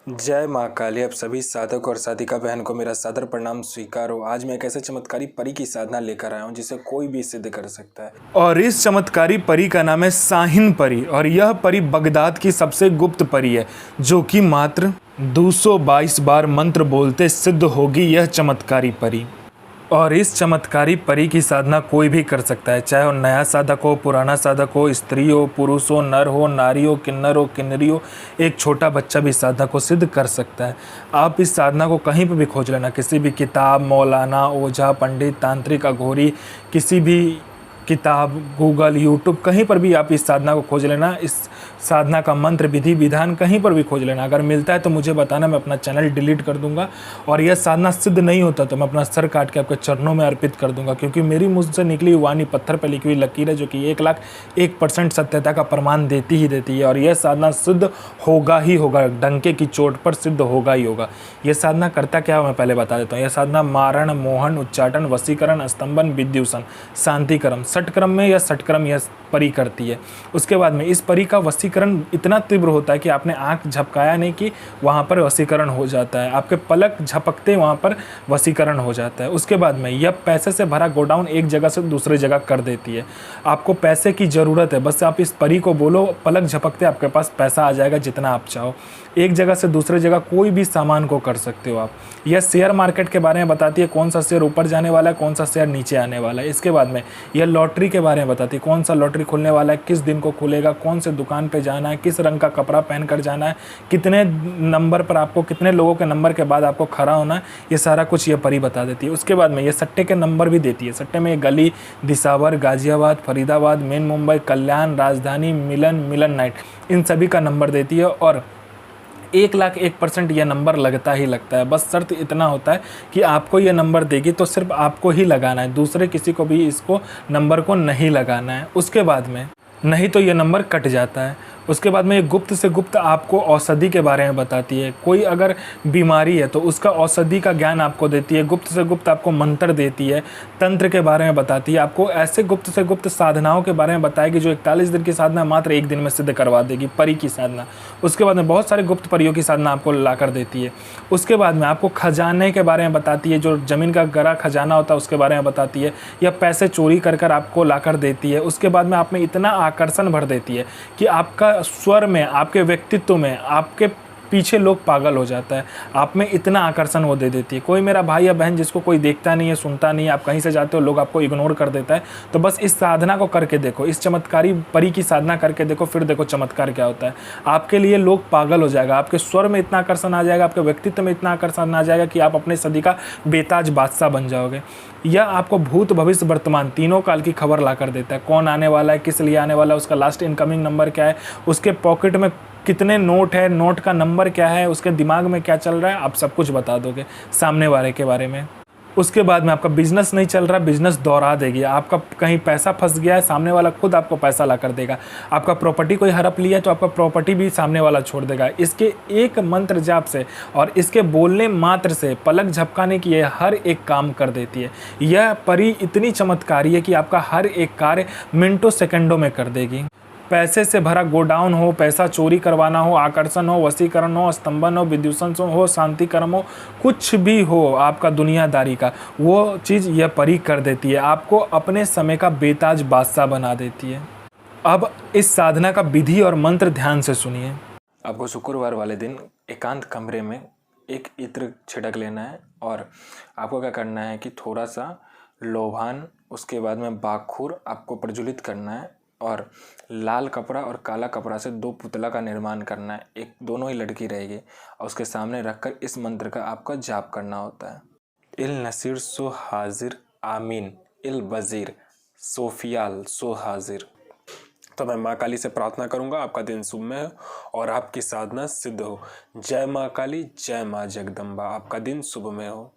जय माँ काली। आप सभी साधक और साधिका बहन को मेरा सादर प्रणाम स्वीकार हो। आज मैं एक ऐसे चमत्कारी परी की साधना लेकर आया हूँ जिसे कोई भी सिद्ध कर सकता है। और इस चमत्कारी परी का नाम है शाहीन परी। और यह परी बगदाद की सबसे गुप्त परी है जो कि मात्र 222 बार मंत्र बोलते सिद्ध होगी यह चमत्कारी परी। और इस चमत्कारी परी की साधना कोई भी कर सकता है, चाहे वो नया साधक हो, पुराना साधक हो, स्त्री हो, पुरुष हो, नर हो, नारी हो, किन्नरी हो, एक छोटा बच्चा भी साधना को सिद्ध कर सकता है। आप इस साधना को कहीं पर भी खोज लेना, किसी भी किताब, मौलाना, ओझा, पंडित, तांत्रिक, अघोरी, किसी भी किताब, गूगल, यूट्यूब, कहीं पर भी आप इस साधना को खोज लेना। इस साधना का मंत्र, विधि विधान कहीं पर भी खोज लेना। अगर मिलता है तो मुझे बताना, मैं अपना चैनल डिलीट कर दूंगा। और यह साधना सिद्ध नहीं होता तो मैं अपना सर काट के आपके चरणों में अर्पित कर दूंगा, क्योंकि मेरी मुझ से निकली वाणी पत्थर पर लिखी हुई लकीर है जो कि 1,01% सत्यता का प्रमाण देती ही देती है। और यह साधना सिद्ध होगा ही होगा, डंके की चोट पर सिद्ध होगा ही होगा। यह साधना करता क्या है मैं पहले बता देता हूँ। यह साधना मारण, मोहन, उच्चाटन, वशीकरण, स्तंभन, विद्युषण, शांतिक्रम, षटक्रम में या षटक्रम यह परी करती है। उसके बाद में इस परी का वशीकरण इतना तीव्र होता है कि आपने आंख झपकाया नहीं कि वहाँ पर वशीकरण हो जाता है, आपके पलक झपकते वहाँ पर वशीकरण हो जाता है। उसके बाद में यह पैसे से भरा गोडाउन एक जगह से दूसरी जगह कर देती है। आपको पैसे की ज़रूरत है, बस आप इस परी को बोलो, पलक झपकते आपके पास पैसा आ जाएगा जितना आप चाहो। एक जगह से दूसरी जगह कोई भी सामान को कर सकते हो आप। यह शेयर मार्केट के बारे में बताती है, कौन सा शेयर ऊपर जाने वाला है, कौन सा शेयर नीचे आने वाला है। इसके बाद में यह लॉटरी के बारे में बताती है, कौन सा लॉटरी खुलने वाला है, किस दिन को खुलेगा, कौन से दुकान पे जाना है, किस रंग का कपड़ा पहन कर जाना है, कितने नंबर पर आपको, कितने लोगों के नंबर के बाद आपको खड़ा होना है। ये सारा कुछ ये परी बता देती है। उसके बाद में ये सट्टे के नंबर भी देती है। सट्टे में गली, दिसावर, गाजियाबाद, फरीदाबाद, मेन मुंबई, कल्याण, राजधानी, मिलन नाइट, इन सभी का नंबर देती है। और 1,01% यह नंबर लगता ही लगता है। बस शर्त इतना होता है कि आपको यह नंबर देगी तो सिर्फ आपको ही लगाना है, दूसरे किसी को भी इसको नंबर को नहीं लगाना है। उसके बाद में नहीं तो यह नंबर कट जाता है। उसके बाद में ये गुप्त से गुप्त आपको औषधि के बारे में बताती है। कोई अगर बीमारी है तो उसका औषधि का ज्ञान आपको देती है। गुप्त से गुप्त आपको मंत्र देती है, तंत्र के बारे में बताती है, आपको ऐसे गुप्त से गुप्त साधनाओं के बारे में बताएगी जो 41 दिन की साधना मात्र 1 दिन में सिद्ध करवा देगी, परी की साधना। उसके बाद में बहुत सारे गुप्त परियों की साधना आपको ला कर देती है। उसके बाद में आपको खजाने के बारे में बताती है, जो ज़मीन का गहरा खजाना होता है उसके बारे में बताती है, या पैसे चोरी कर आपको ला कर देती है। उसके बाद में आप में इतना आकर्षण भर देती है कि आपका स्वर में, आपके व्यक्तित्व में, आपके पीछे लोग पागल हो जाता है। आप में इतना आकर्षण वो दे देती है। कोई मेरा भाई या बहन जिसको कोई देखता नहीं है, सुनता नहीं है, आप कहीं से जाते हो लोग आपको इग्नोर कर देता है, तो बस इस साधना को करके देखो, इस चमत्कारी परी की साधना करके देखो, फिर देखो चमत्कार क्या होता है। आपके लिए लोग पागल हो जाएगा, आपके स्वर में इतना आकर्षण आ जाएगा, आपके व्यक्तित्व में इतना आकर्षण आ जाएगा कि आप अपने सदी का बेताज बादशाह बन जाओगे। यह आपको भूत, भविष्य, वर्तमान तीनों काल की खबर ला कर देता है। कौन आने वाला है, किस लिए आने वाला है, उसका लास्ट इनकमिंग नंबर क्या है, उसके पॉकेट में कितने नोट है, नोट का नंबर क्या है, उसके दिमाग में क्या चल रहा है, आप सब कुछ बता दोगे सामने वाले के बारे में। उसके बाद में आपका बिजनेस नहीं चल रहा, बिजनेस दोहरा देगी। आपका कहीं पैसा फंस गया है, सामने वाला खुद आपको पैसा ला कर देगा। आपका प्रॉपर्टी कोई हड़प लिया है तो आपका प्रॉपर्टी भी सामने वाला छोड़ देगा। इसके एक मंत्र जाप से और इसके बोलने मात्र से, पलक झपकाने की यह हर एक काम कर देती है। यह परी इतनी चमत्कारी है कि आपका हर एक कार्य मिनटों सेकंडों में कर देगी। पैसे से भरा गोडाउन हो, पैसा चोरी करवाना हो, आकर्षण हो, वशीकरण हो, स्तंभन हो, विद्युषण हो, शांतिक्रम हो, कुछ भी हो आपका दुनियादारी का, वो चीज़ यह परी कर देती है। आपको अपने समय का बेताज बादशाह बना देती है। अब इस साधना का विधि और मंत्र ध्यान से सुनिए। आपको शुक्रवार वाले दिन एकांत कमरे में एक इत्र छिड़क लेना है और आपको क्या करना है कि थोड़ा सा लोभान, उसके बाद में बाखूर आपको प्रज्वलित करना है और लाल कपड़ा और काला कपड़ा से 2 पुतला का निर्माण करना है। एक दोनों ही लड़की रहेगी और उसके सामने रखकर इस मंत्र का आपका जाप करना होता है। इल नसीर सो हाजिर, आमीन, इल वजीर सोफियाल सो हाजिर। तो मैं माँ काली से प्रार्थना करूंगा आपका दिन शुभ में हो और आपकी साधना सिद्ध हो। जय माँ काली, जय माँ जगदम्बा। आपका दिन शुभ में हो।